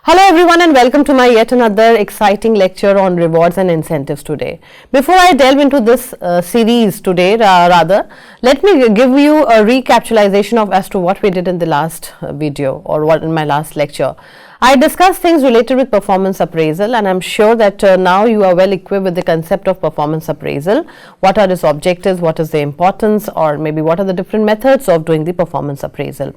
Hello everyone and welcome to my yet another exciting lecture on rewards and incentives today. Before I delve into this series today, let me give you a recapitulation of as to what we did in the last video or what in my last lecture. I discussed things related with performance appraisal, and I'm sure that now you are well equipped with the concept of performance appraisal. What are its objectives, what is the importance, or maybe what are the different methods of doing the performance appraisal.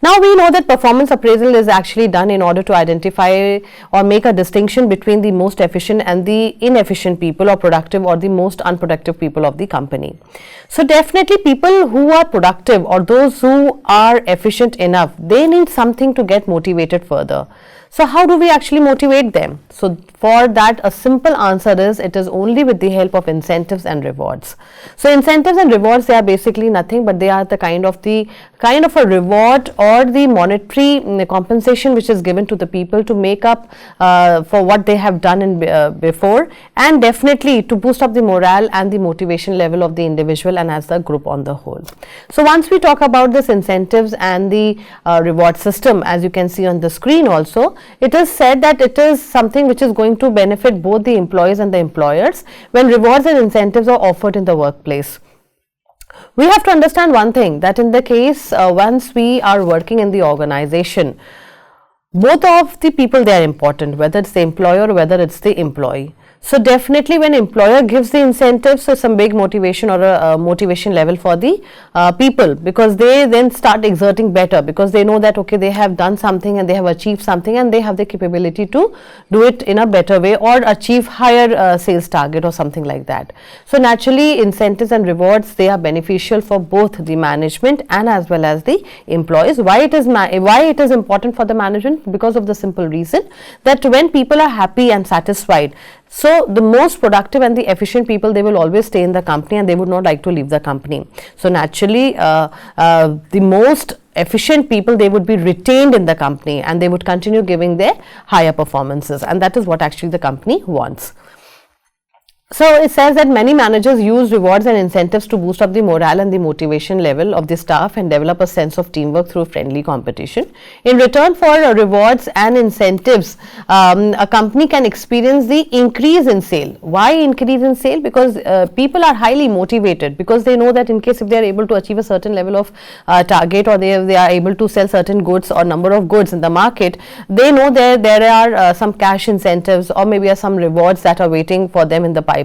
Now we know that performance appraisal is actually done in order to identify or make a distinction between the most efficient and the inefficient people, or productive or the most unproductive people of the company. So definitely people who are productive or those who are efficient enough, they need something to get motivated further. So how do we actually motivate them? So for that, a simple answer is it is only with the help of incentives and rewards. So incentives and rewards, they are basically nothing but they are the kind of a reward or the monetary compensation which is given to the people to make up for what they have done in before, and definitely to boost up the morale and the motivation level of the individual and as the group on the whole. So once we talk about this incentives and the reward system, as you can see on the screen also, it is said that it is something which is going to benefit both the employees and the employers when rewards and incentives are offered in the workplace. We have to understand one thing, that in the case once we are working in the organization, both of the people, they are important, whether it's the employer or whether it's the employee. So definitely when employer gives the incentives, so some big motivation or a motivation level for the people, because they then start exerting better, because they know that okay, they have done something and they have achieved something and they have the capability to do it in a better way or achieve higher sales target or something like that. So naturally incentives and rewards, they are beneficial for both the management and as well as the employees. Why it is important for the management? Because of the simple reason that when people are happy and satisfied, so the most productive and the efficient people, they will always stay in the company and they would not like to leave the company. So naturally the most efficient people, they would be retained in the company and they would continue giving their higher performances, and that is what actually the company wants. So it says that many managers use rewards and incentives to boost up the morale and the motivation level of the staff and develop a sense of teamwork through friendly competition. In return for rewards and incentives, a company can experience the increase in sale. Why increase in sale? Because people are highly motivated, because they know that in case if they are able to achieve a certain level of target, or they are able to sell certain goods or number of goods in the market, they know that there are some cash incentives or maybe some rewards that are waiting for them in the pipeline.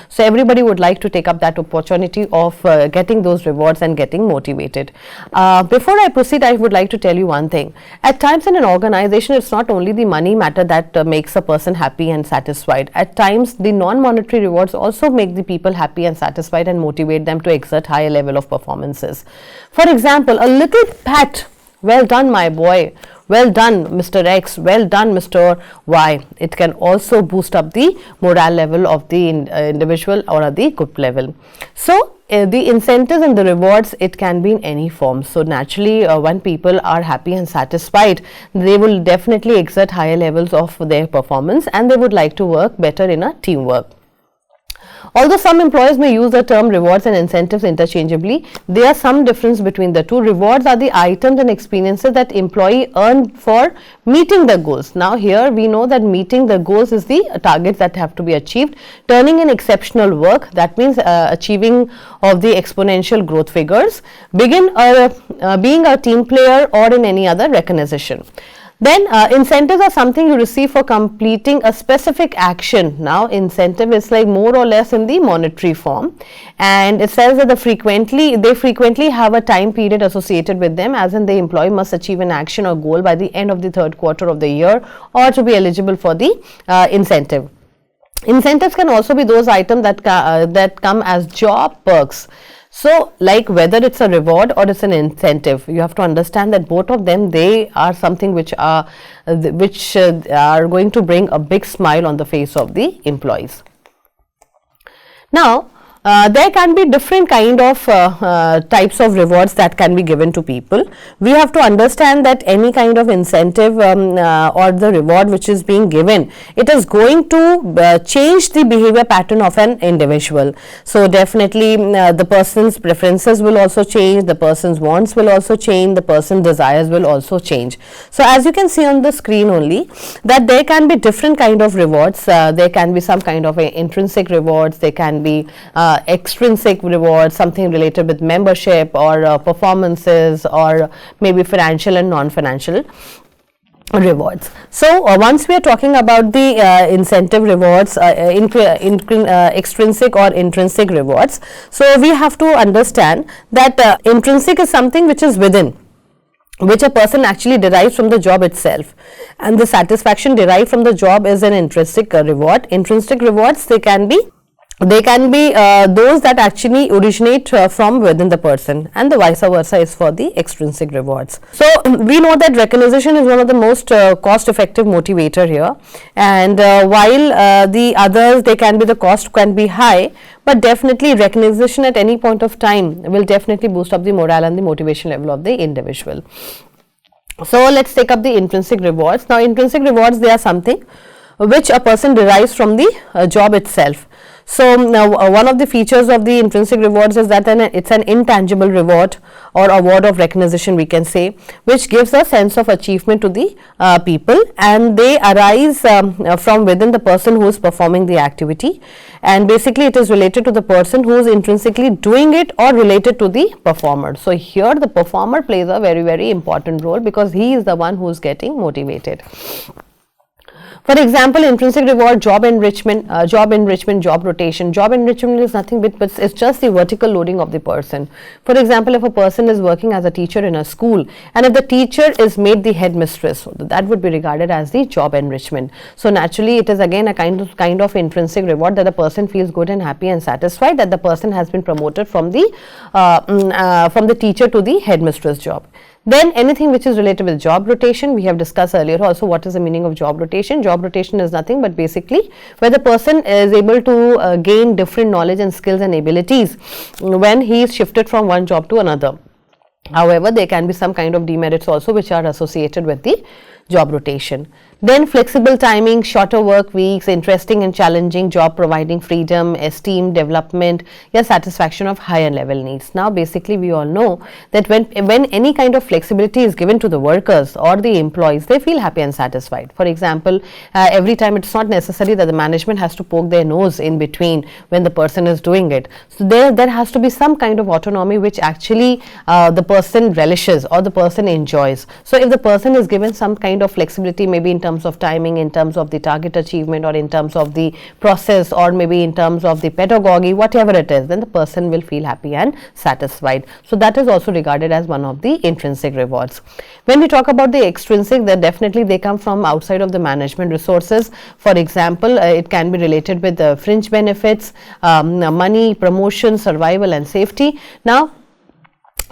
So everybody would like to take up that opportunity of getting those rewards and getting motivated. Before I proceed, I would like to tell you one thing. At times in an organization, it's not only the money matter that makes a person happy and satisfied. At times the non-monetary rewards also make the people happy and satisfied and motivate them to exert higher level of performances. For example, a little pat, well done my boy, well done Mr. X, well done Mr. Y. It can also boost up the morale level of the individual or at the group level. So the incentives and the rewards, it can be in any form. So naturally when people are happy and satisfied, they will definitely exert higher levels of their performance and they would like to work better in a teamwork. Although some employers may use the term rewards and incentives interchangeably, there are some difference between the two. Rewards are the items and experiences that employee earn for meeting the goals. Now here we know that meeting the goals is the targets that have to be achieved. Turning in exceptional work, that means achieving of the exponential growth figures. Being a team player or in any other recognition. Then incentives are something you receive for completing a specific action. Now incentive is like more or less in the monetary form, and it says that they frequently have a time period associated with them, as in the employee must achieve an action or goal by the end of the third quarter of the year or to be eligible for the incentive. Incentives can also be those items that come as job perks. So like whether it's a reward or it's an incentive, you have to understand that both of them, they are something which are going to bring a big smile on the face of the employees. Now there can be different kind of types of rewards that can be given to people. We have to understand that any kind of incentive or the reward which is being given, it is going to change the behavior pattern of an individual. So definitely the person's preferences will also change, the person's wants will also change, the person's desires will also change. So as you can see on the screen only, that there can be different kind of rewards. There can be some kind of intrinsic rewards, there can be extrinsic rewards, something related with membership or performances, or maybe financial and non-financial rewards. So once we are talking about the incentive rewards, extrinsic or intrinsic rewards, so we have to understand that intrinsic is something which is within, which a person actually derives from the job itself, and the satisfaction derived from the job is an intrinsic reward. Intrinsic rewards, they can be those that actually originate from within the person, and the vice versa is for the extrinsic rewards. So we know that recognition is one of the most cost effective motivator here, and while the others, they can be, the cost can be high, but definitely recognition at any point of time will definitely boost up the morale and the motivation level of the individual. So let's take up the intrinsic rewards. Now intrinsic rewards, they are something which a person derives from the job itself. So now one of the features of the intrinsic rewards is that it's an intangible reward or award of recognition, we can say, which gives a sense of achievement to the people, and they arise from within the person who is performing the activity, and basically it is related to the person who is intrinsically doing it or related to the performer. So here the performer plays a very important role, because he is the one who is getting motivated. For example, intrinsic reward, job enrichment, job rotation. Job enrichment is nothing but it's just the vertical loading of the person. For example, if a person is working as a teacher in a school, and if the teacher is made the headmistress, so that would be regarded as the job enrichment. So naturally, it is again a kind of intrinsic reward, that the person feels good and happy and satisfied that the person has been promoted from the teacher to the headmistress job. Then anything which is related with job rotation, we have discussed earlier also what is the meaning of job rotation. Job rotation is nothing but basically where the person is able to gain different knowledge and skills and abilities when he is shifted from one job to another. However, there can be some kind of demerits also which are associated with the job rotation. Then flexible timing, shorter work weeks, interesting and challenging job providing freedom, esteem, development, satisfaction of higher level needs. Now basically we all know that when any kind of flexibility is given to the workers or the employees, they feel happy and satisfied. For example, every time it's not necessary that the management has to poke their nose in between when the person is doing it. So there has to be some kind of autonomy which actually the person relishes or the person enjoys. So if the person is given some kind of flexibility, maybe in terms of timing, in terms of the target achievement, or in terms of the process, or maybe in terms of the pedagogy, whatever it is, then the person will feel happy and satisfied. So that is also regarded as one of the intrinsic rewards. When we talk about the extrinsic, then definitely they come from outside of the management resources. For example, it can be related with the fringe benefits, money, promotion, survival and safety. Now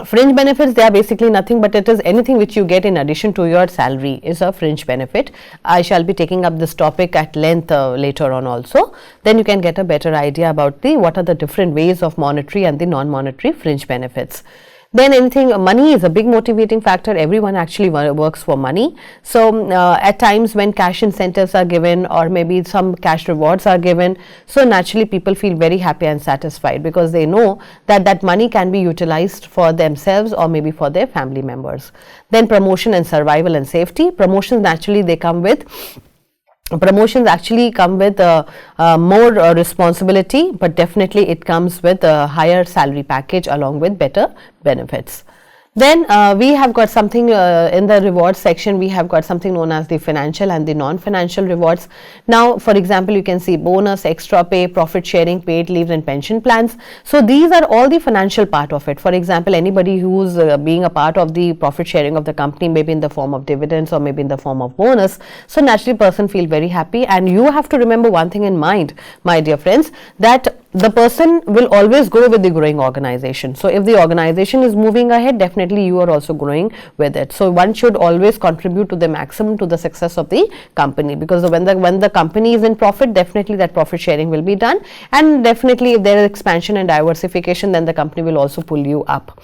fringe benefits, they are basically nothing but it is anything which you get in addition to your salary is a fringe benefit. I shall be taking up this topic at length later on also. Then you can get a better idea about what are the different ways of monetary and the non-monetary fringe benefits. Then anything, money is a big motivating factor. Everyone actually works for money. So at times when cash incentives are given, or maybe some cash rewards are given, so naturally people feel very happy and satisfied, because they know that that money can be utilized for themselves or maybe for their family members. Then promotion and survival and safety. Promotions naturally they come with more responsibility, but definitely it comes with a higher salary package along with better benefits. Then we have got something in the rewards section, we have got something known as the financial and the non-financial rewards. Now for example, you can see bonus, extra pay, profit sharing, paid leaves and pension plans. So these are all the financial part of it. For example, anybody who's being a part of the profit sharing of the company, maybe in the form of dividends or maybe in the form of bonus, so naturally person feel very happy. And you have to remember one thing in mind, my dear friends, that the person will always grow with the growing organization. So if the organization is moving ahead, definitely you are also growing with it. So one should always contribute to the maximum to the success of the company, because when the company is in profit, definitely that profit sharing will be done, and definitely if there is expansion and diversification, then the company will also pull you up.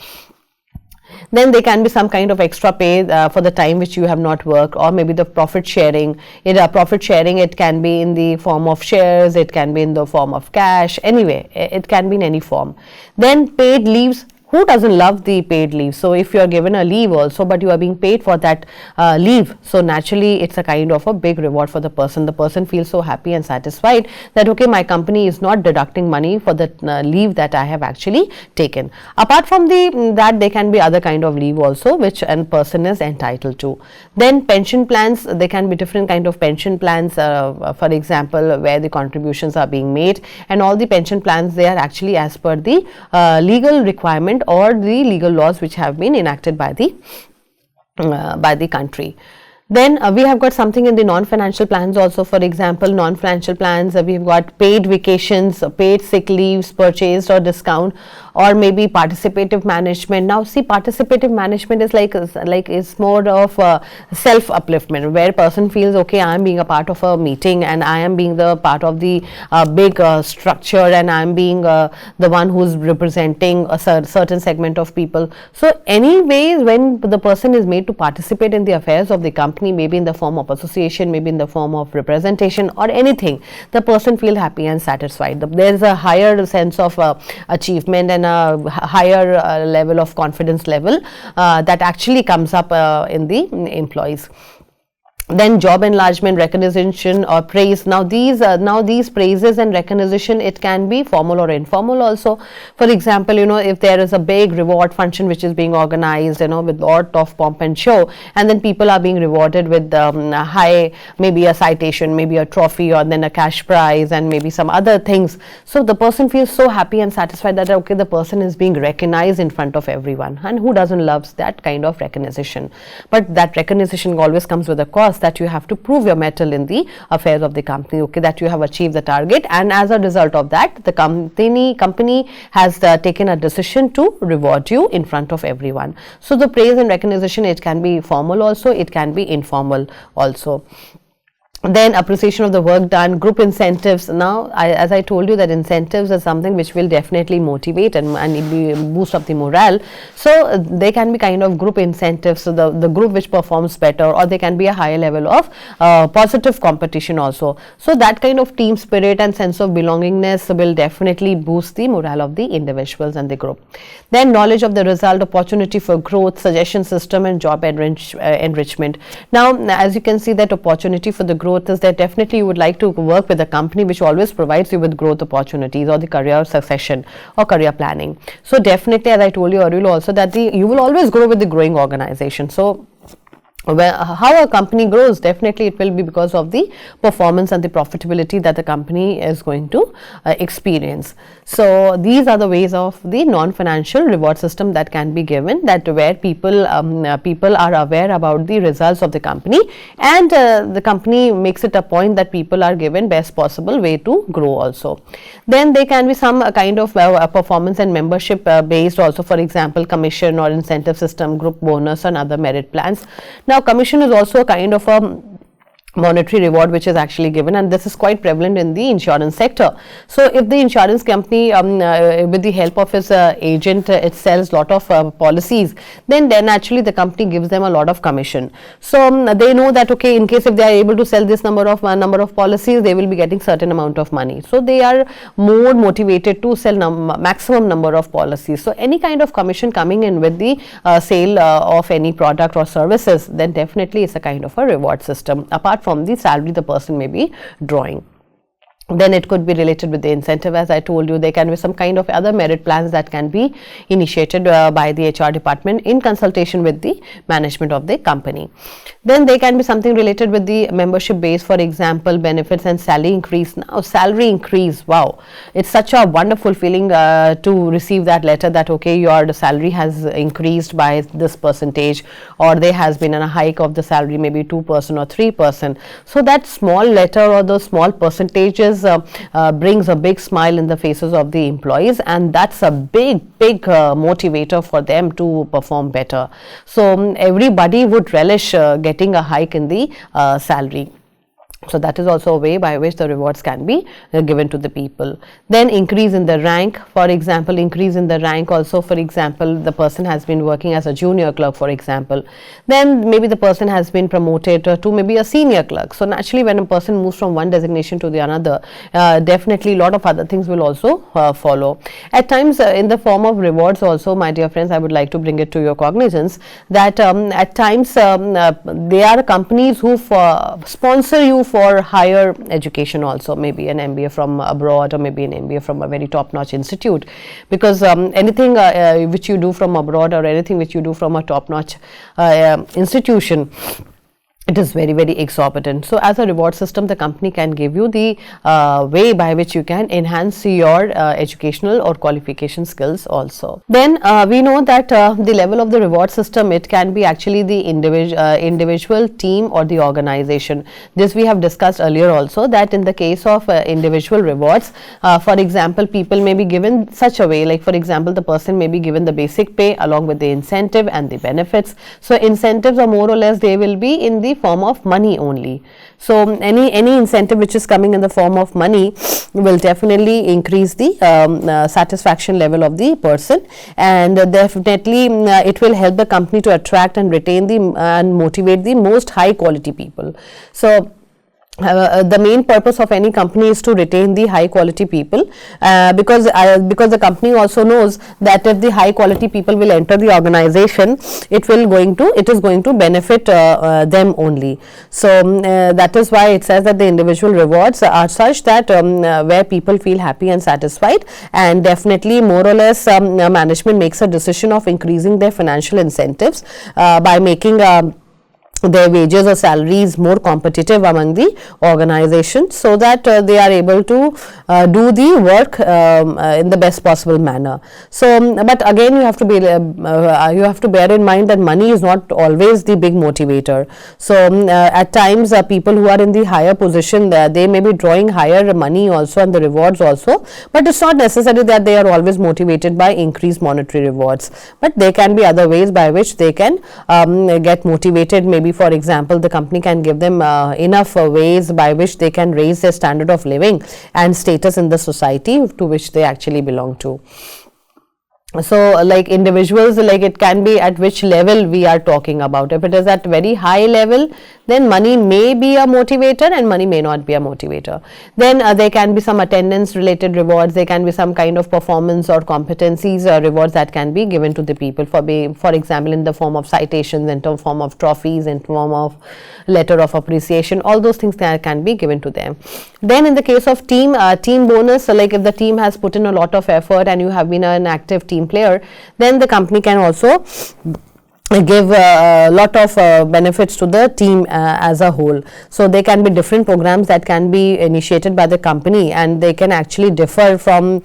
Then there can be some kind of extra pay for the time which you have not worked, or maybe the profit sharing. It can be in the form of shares, it can be in the form of cash, anyway, it can be in any form. Then paid leaves. Who doesn't love the paid leave? So if you are given a leave also, but you are being paid for that leave, so naturally it's a kind of a big reward for the person. The person feels so happy and satisfied that, okay, my company is not deducting money for the leave that I have actually taken. Apart from that, there can be other kind of leave also which a person is entitled to. Then pension plans, there can be different kind of pension plans, for example, where the contributions are being made, and all the pension plans, they are actually as per the legal requirement or the legal laws which have been enacted by the country. Then we have got something in the non-financial plans also. For example, non-financial plans, we've got paid vacations, paid sick leaves, purchased or discount, or maybe participative management. Now see, participative management is like it's more of self upliftment, where person feels, okay, I am being a part of a meeting and I am being the part of the big structure, and I am being the one who's representing a certain segment of people. So anyways, when the person is made to participate in the affairs of the company, maybe in the form of association, maybe in the form of representation or anything, the person feels happy and satisfied. There is a higher sense of achievement and a higher level of confidence level that actually comes up in the employees. Then job enlargement, recognition or praise. Now these praises and recognition, it can be formal or informal also. For example, if there is a big reward function which is being organized, with lot of pomp and show, and then people are being rewarded with high, maybe a citation, maybe a trophy, or then a cash prize, and maybe some other things. So the person feels so happy and satisfied that, okay, the person is being recognized in front of everyone, and who doesn't love that kind of recognition? But that recognition always comes with a cost, that you have to prove your mettle in the affairs of the company, okay, that you have achieved the target, and as a result of that, the company has taken a decision to reward you in front of everyone. So the praise and recognition, it can be formal also, it can be informal also. Then appreciation of the work done, group incentives. Now, as I told you, that incentives are something which will definitely motivate and boost up the morale. So they can be kind of group incentives, so the group which performs better, or they can be a higher level of positive competition also. So that kind of team spirit and sense of belongingness will definitely boost the morale of the individuals and the group. Then knowledge of the result, opportunity for growth, suggestion system, and job enrichment. Now, as you can see, that opportunity for the growth is that definitely you would like to work with a company which always provides you with growth opportunities, or the career succession or career planning. So definitely, as I told you earlier also, that you will always grow with the growing organization. So how a company grows, definitely it will be because of the performance and the profitability that the company is going to experience. So these are the ways of the non-financial reward system that can be given, that where people are aware about the results of the company, and the company makes it a point that people are given best possible way to grow also. Then there can be some kind of performance and membership based also, for example, commission or incentive system, group bonus, and other merit plans. Now, commission is also a kind of a monetary reward which is actually given, and this is quite prevalent in the insurance sector. So if the insurance company with the help of its agent it sells lot of policies, then naturally the company gives them a lot of commission. So they know that, okay, in case if they are able to sell this number of policies, they will be getting certain amount of money. So they are more motivated to sell maximum number of policies. So any kind of commission coming in with the sale of any product or services, then definitely it's a kind of a reward system, apart from the salary the person may be drawing. Then it could be related with the incentive. As I told you, there can be some kind of other merit plans that can be initiated by the HR department in consultation with the management of the company. Then there can be something related with the membership base, for example, benefits and salary increase. Now, salary increase, wow, it's such a wonderful feeling to receive that letter that, okay, your salary has increased by this percentage, or there has been a hike of the salary, maybe 2% or 3%. So that small letter or those small percentages always brings a big smile in the faces of the employees, and that's a big motivator for them to perform better. So everybody would relish getting a hike in the salary. So that is also a way by which the rewards can be given to the people. Then increase in the rank, for example, increase in the rank also, for example, the person has been working as a junior clerk, for example, then maybe the person has been promoted to maybe a senior clerk. So naturally, when a person moves from one designation to the another, definitely a lot of other things will also follow. At times in the form of rewards also, my dear friends, I would like to bring it to your cognizance that at times there are companies who sponsor you for higher education also, maybe an MBA from abroad or maybe an MBA from a very top-notch institute, because anything which you do from abroad or anything which you do from a top-notch institution, it is very exorbitant. So as a reward system, the company can give you the way by which you can enhance your educational or qualification skills also. Then we know that the level of the reward system, it can be actually the individual, team or the organization. This we have discussed earlier also, that in the case of individual rewards, for example, people may be given such a way, like for example, the person may be given the basic pay along with the incentive and the benefits. So incentives are more or less, they will be in the form of money only. So any incentive which is coming in the form of money will definitely increase the satisfaction level of the person, and definitely it will help the company to attract and retain and motivate the most high quality people. So the main purpose of any company is to retain the high quality people, because the company also knows that if the high quality people will enter the organization, it is going to benefit them only. So that is why it says that the individual rewards are such that where people feel happy and satisfied, and definitely more or less management makes a decision of increasing their financial incentives by making their wages or salaries more competitive among the organization, so that they are able to do the work in the best possible manner. So but again, you have to bear in mind that money is not always the big motivator. So at times people who are in the higher position, they may be drawing higher money also and the rewards also, but it's not necessary that they are always motivated by increased monetary rewards, but there can be other ways by which they can get motivated. Maybe for example, the company can give them enough ways by which they can raise their standard of living and status in the society to which they actually belong to. So like individuals, like it can be at which level we are talking about. If it is at very high level, then money may be a motivator and money may not be a motivator. Then there can be some attendance related rewards, there can be some kind of performance or competencies rewards that can be given to the people, for example in the form of citations, in the form of trophies, in form of letter of appreciation. All those things that can be given to them. Then in the case of team bonus, so like if the team has put in a lot of effort and you have been an active team player, then the company can also give a lot of benefits to the team as a whole. So there can be different programs that can be initiated by the company, and they can actually differ from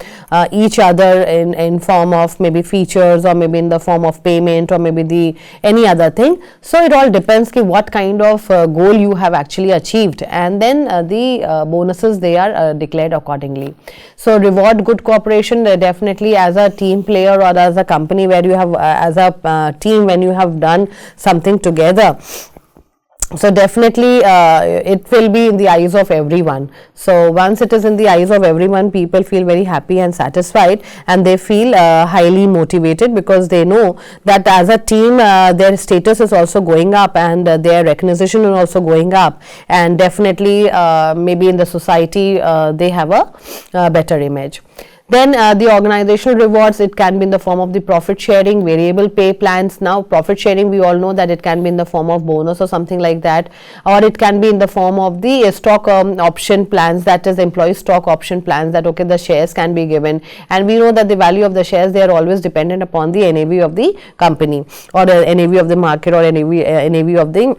each other in form of maybe features, or maybe in the form of payment, or maybe any other thing. So it all depends what kind of goal you have actually achieved, and then the bonuses, they are declared accordingly. So reward good cooperation, definitely as a team player or as a company where you have as a team, when you have done something together. So definitely it will be in the eyes of everyone. So once it is in the eyes of everyone, people feel very happy and satisfied, and they feel highly motivated, because they know that as a team their status is also going up, and their recognition is also going up, and definitely maybe in the society they have a better image. Then the organizational rewards, it can be in the form of the profit sharing, variable pay plans. Now profit sharing, we all know that it can be in the form of bonus or something like that, or it can be in the form of the stock option plans, that is employee stock option plans, that okay, the shares can be given, and we know that the value of the shares, they are always dependent upon the NAV of the company, or NAV of the market, or NAV of the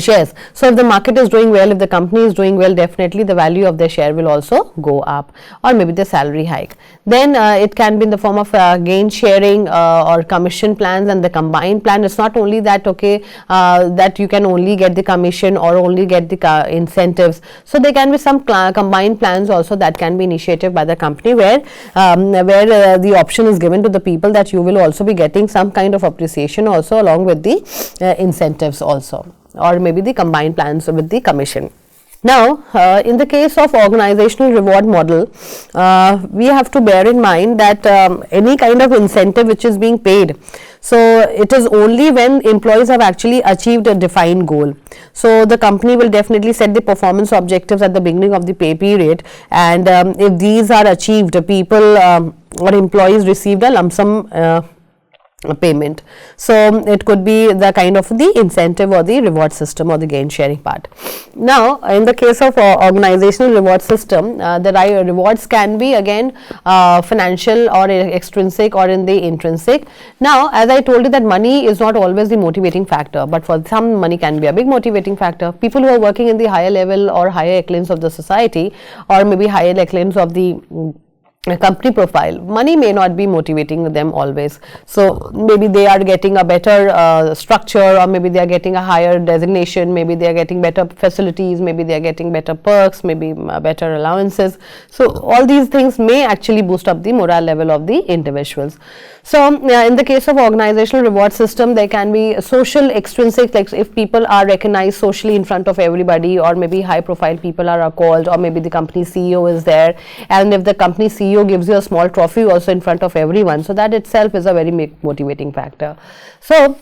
shares. So if the market is doing well, if the company is doing well, definitely the value of their share will also go up, or maybe the salary hike. Then it can be in the form of gain sharing or commission plans. And the combined plan is not only that, okay, that you can only get the commission or only get the incentives. So there can be some combined plans also that can be initiated by the company, where the option is given to the people that you will also be getting some kind of appreciation also along with the incentives also, or maybe the combined plans with the commission. Now, in the case of organizational reward model, we have to bear in mind that any kind of incentive which is being paid, so it is only when employees have actually achieved a defined goal. So the company will definitely set the performance objectives at the beginning of the pay period, and if these are achieved, people or employees received a lump sum payment. So it could be the kind of the incentive or the reward system or the gain sharing part. Now, in the case of organizational reward system, the rewards can be again financial or extrinsic or in the intrinsic. Now, as I told you that money is not always the motivating factor, but for some money can be a big motivating factor. People who are working in the higher level or higher echelons of the society, or maybe higher echelons of the company profile, money may not be motivating them always. So maybe they are getting a better structure, or maybe they are getting a higher designation, maybe they are getting better facilities, maybe they are getting better perks, maybe better allowances. So all these things may actually boost up the morale level of the individuals. So in the case of organizational reward system, there can be social extrinsic, like if people are recognized socially in front of everybody, or maybe high profile people are called, or maybe the company CEO is there, and if the company CEO gives you a small trophy also in front of everyone, so that itself is a very motivating factor. So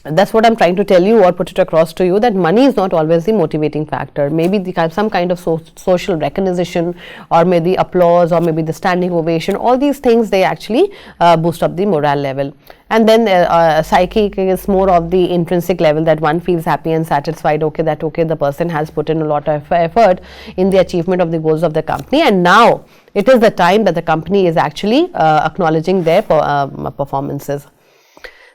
that's what I'm trying to tell you or put it across to you, that money is not always the motivating factor. Maybe some kind of social recognition, or maybe applause, or maybe the standing ovation, all these things, they actually boost up the morale level. And then psychic is more of the intrinsic level, that one feels happy and satisfied, okay, that okay, the person has put in a lot of effort in the achievement of the goals of the company, and now it is the time that the company is actually acknowledging their performances.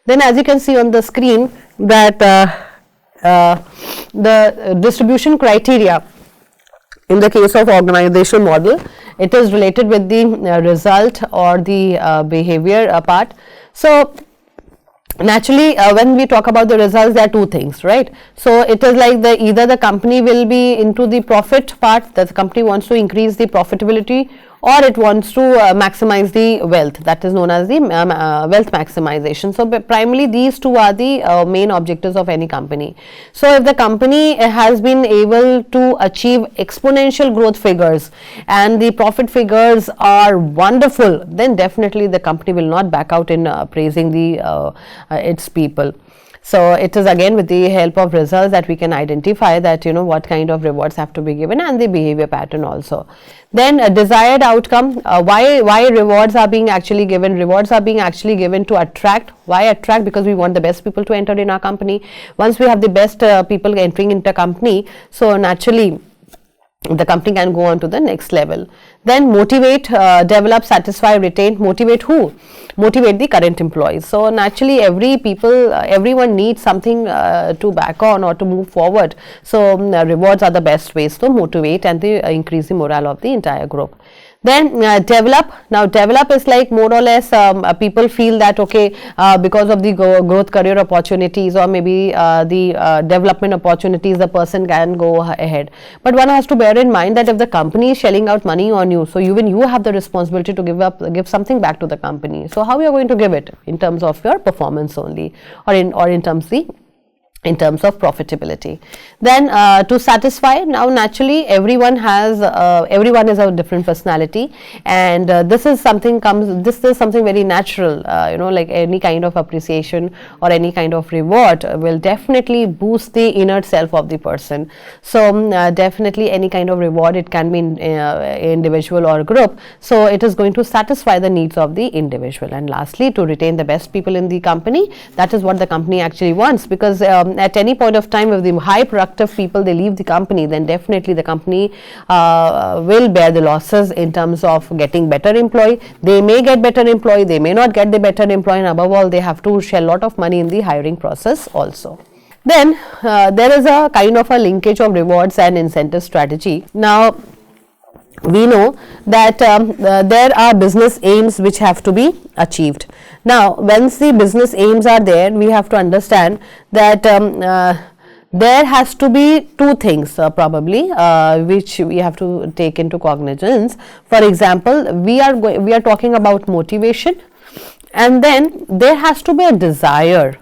Then, as you can see on the screen, that the distribution criteria in the case of organizational model, it is related with the result or the behavior part. So naturally, when we talk about the results, there are two things, right? So it is like either the company will be into the profit part, that the company wants to increase the profitability, or it wants to maximize the wealth, that is known as the wealth maximization. So primarily these two are the main objectives of any company. So if the company has been able to achieve exponential growth figures and the profit figures are wonderful, then definitely the company will not back out in praising the its people. So it is again with the help of results that we can identify that, you know, what kind of rewards have to be given, and the behavior pattern also. Then a desired outcome, why rewards are being actually given? Rewards are being actually given to attract. Why attract? Because we want the best people to enter in our company. Once we have the best people entering into a company, so naturally the company can go on to the next level. Then motivate, develop, satisfy, retain. Motivate who? Motivate the current employees. So naturally everyone needs something to back on or to move forward. So rewards are the best ways to motivate and increase the morale of the entire group. Then develop. Now develop is like more or less people feel that okay, because of the growth career opportunities, or maybe the development opportunities, the person can go ahead. But one has to bear in mind that if the company is shelling out money on you, so even you have the responsibility to give something back to the company. So how you are going to give it? In terms of your performance only, or in terms of profitability. Then to satisfy, now naturally everyone is a different personality, and this is something very natural, you know, like any kind of appreciation or any kind of reward will definitely boost the inner self of the person. So definitely any kind of reward, it can be individual or group, so it is going to satisfy the needs of the individual. And lastly, to retain the best people in the company, that is what the company actually wants, because at any point of time, if the high productive people they leave the company, then definitely the company will bear the losses in terms of getting better employee. They may get better employee, they may not get the better employee, and above all they have to shell a lot of money in the hiring process also. Then there is a kind of a linkage of rewards and incentive strategy. Now we know that there are business aims which have to be achieved. Now once the business aims are there, we have to understand that there has to be two things probably which we have to take into cognizance. For example, we are talking about motivation, and then there has to be a desire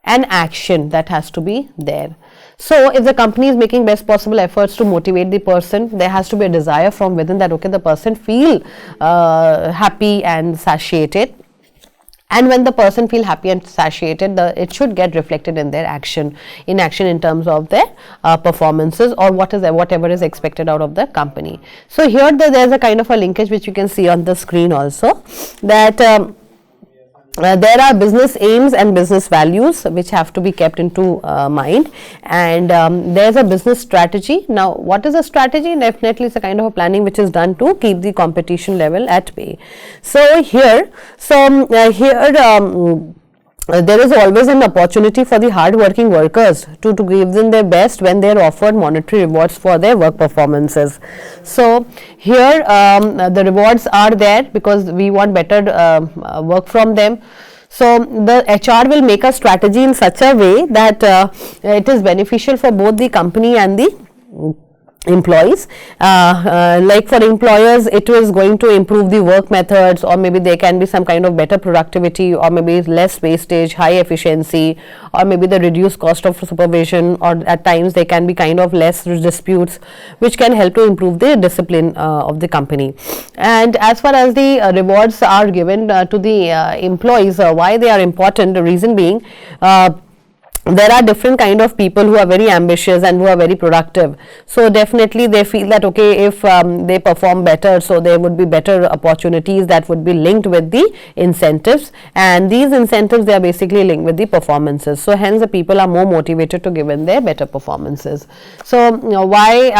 and action that has to be there. So if the company is making best possible efforts to motivate the person, there has to be a desire from within that okay, the person feel happy and satiated. And when the person feel happy and satiated, it should get reflected in their action, in terms of their performances or whatever is expected out of the company. So here there is a kind of a linkage which you can see on the screen also, that there are business aims and business values which have to be kept into mind, and there is a business strategy. Now what is a strategy? Definitely it's a kind of a planning which is done to keep the competition level at bay. So here there is always an opportunity for the hard working workers to give them their best when they are offered monetary rewards for their work performances. So here the rewards are there because we want better work from them. So the HR will make a strategy in such a way that it is beneficial for both the company and the employees. Like for employers, it is going to improve the work methods, or maybe there can be some kind of better productivity, or maybe less wastage, high efficiency, or maybe the reduced cost of supervision, or at times there can be kind of less disputes which can help to improve the discipline of the company. And as far as the rewards are given to the employees, why they are important, the reason being there are different kind of people who are very ambitious and who are very productive. So definitely they feel that okay, if they perform better, so there would be better opportunities that would be linked with the incentives, and these incentives, they are basically linked with the performances. So hence the people are more motivated to give in their better performances. So why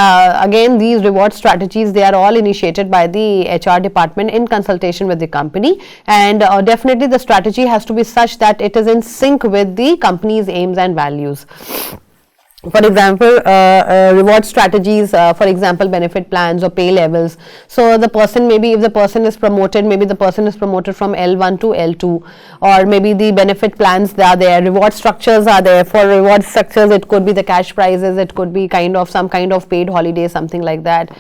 again these reward strategies, they are all initiated by the HR department in consultation with the company, and definitely the strategy has to be such that it is in sync with the company's aims and values. For example, reward strategies, for example, benefit plans or pay levels. So the person, maybe if the person is promoted, maybe the person is promoted from L1 to L2, or maybe the benefit plans, they are there, reward structures are there. For reward structures, it could be the cash prizes, it could be kind of some kind of paid holiday, something like that.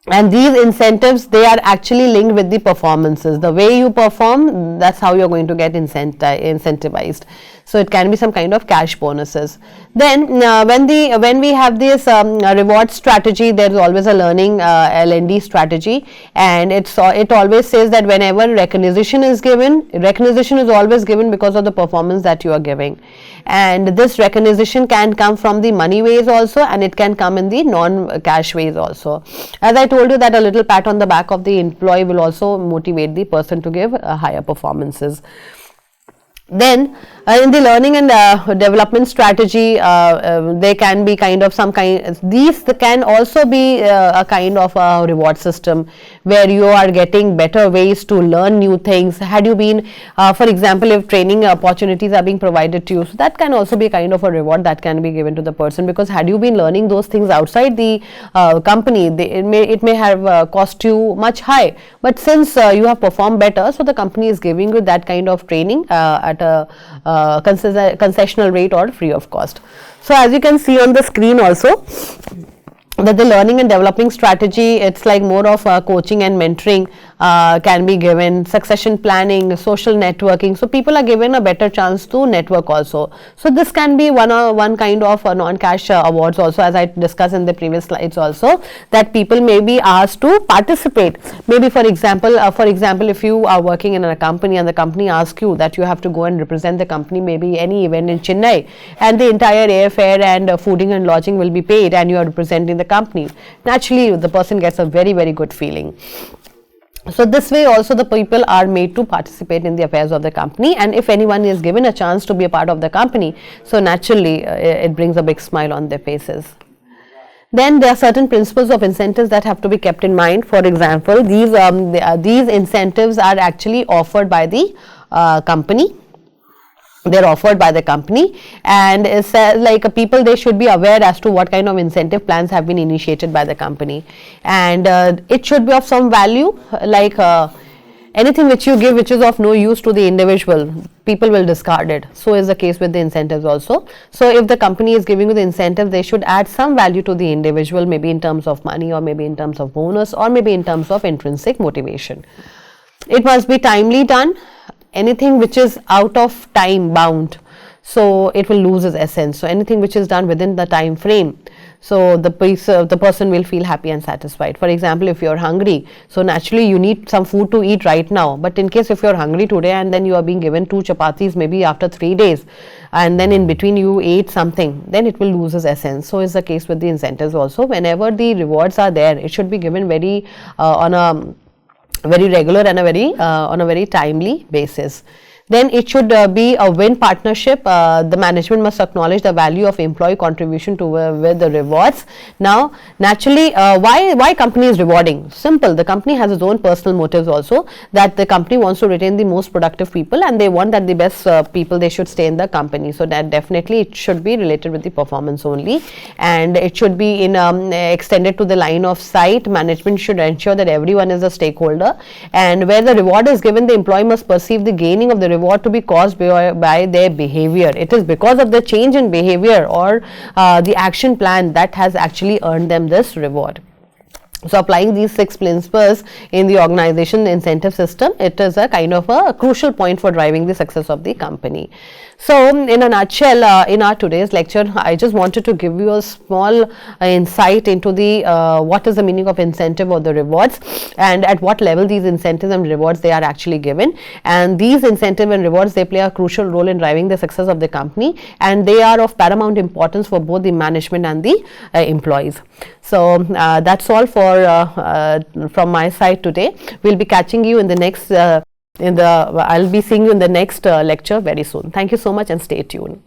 And these incentives, they are actually linked with the performances. The way you perform, that's how you're going to get incentivized. So it can be some kind of cash bonuses. Then when we have this reward strategy, there is always a learning L&D strategy, and it always says that whenever recognition is given, recognition is always given because of the performance that you are giving. And this recognition can come from the money ways also, and it can come in the non-cash ways also. As I told you that a little pat on the back of the employee will also motivate the person to give higher performances. Then in the learning and development strategy, they can be kind of some kind, these can also be a kind of a reward system where you are getting better ways to learn new things. Had you been, for example, if training opportunities are being provided to you, so that can also be kind of a reward that can be given to the person, because had you been learning those things outside the company, it may have cost you much high, but since you have performed better, so the company is giving you that kind of training at a concessional rate or free of cost. So as you can see on the screen also, that the learning and developing strategy, it's like more of coaching and mentoring can be given, succession planning, social networking. So people are given a better chance to network also. So this can be one kind of non-cash awards also, as I discussed in the previous slides also, that people may be asked to participate. Maybe for example, if you are working in a company and the company asks you that you have to go and represent the company, maybe any event in Chennai, and the entire airfare and fooding and lodging will be paid, and you are representing the company, naturally the person gets a very, very good feeling. So this way also the people are made to participate in the affairs of the company, and if anyone is given a chance to be a part of the company, so naturally it brings a big smile on their faces. Then there are certain principles of incentives that have to be kept in mind. For example, these incentives are actually offered by the company. they're offered by the company, and it's like people, they should be aware as to what kind of incentive plans have been initiated by the company, and it should be of some value, like anything which you give which is of no use to the individual, people will discard it. So is the case with the incentives also. So if the company is giving you the incentive, they should add some value to the individual, maybe in terms of money, or maybe in terms of bonus, or maybe in terms of intrinsic motivation. It must be timely done. Anything which is out of time bound, so it will lose its essence. So anything which is done within the time frame, so the person will feel happy and satisfied. For example, if you're hungry, so naturally you need some food to eat right now, but in case if you're hungry today and then you are being given 2 chapatis maybe after 3 days, and then in between you ate something, then it will lose its essence. So is the case with the incentives also. Whenever the rewards are there, it should be given very on a very regular and on a very timely basis. Then it should be a win partnership. The management must acknowledge the value of employee contribution to with the rewards. Now naturally, why company is rewarding? Simple, the company has its own personal motives also, that the company wants to retain the most productive people, and they want that the best people, they should stay in the company. So that definitely it should be related with the performance only, and it should be in extended to the line of sight. Management should ensure that everyone is a stakeholder, and where the reward is given, the employee must perceive the gaining of the reward to be caused by their behavior. It is because of the change in behavior or the action plan that has actually earned them this reward. So applying these 6 principles in the organization incentive system, it is a kind of a crucial point for driving the success of the company. So in a nutshell, in our today's lecture, I just wanted to give you a small insight into the what is the meaning of incentive or the rewards, and at what level these incentives and rewards they are actually given. And these incentive and rewards, they play a crucial role in driving the success of the company, and they are of paramount importance for both the management and the employees. So that's all for from my side today. We'll be catching you in the next I'll be seeing you in the next lecture very soon. Thank you so much and stay tuned.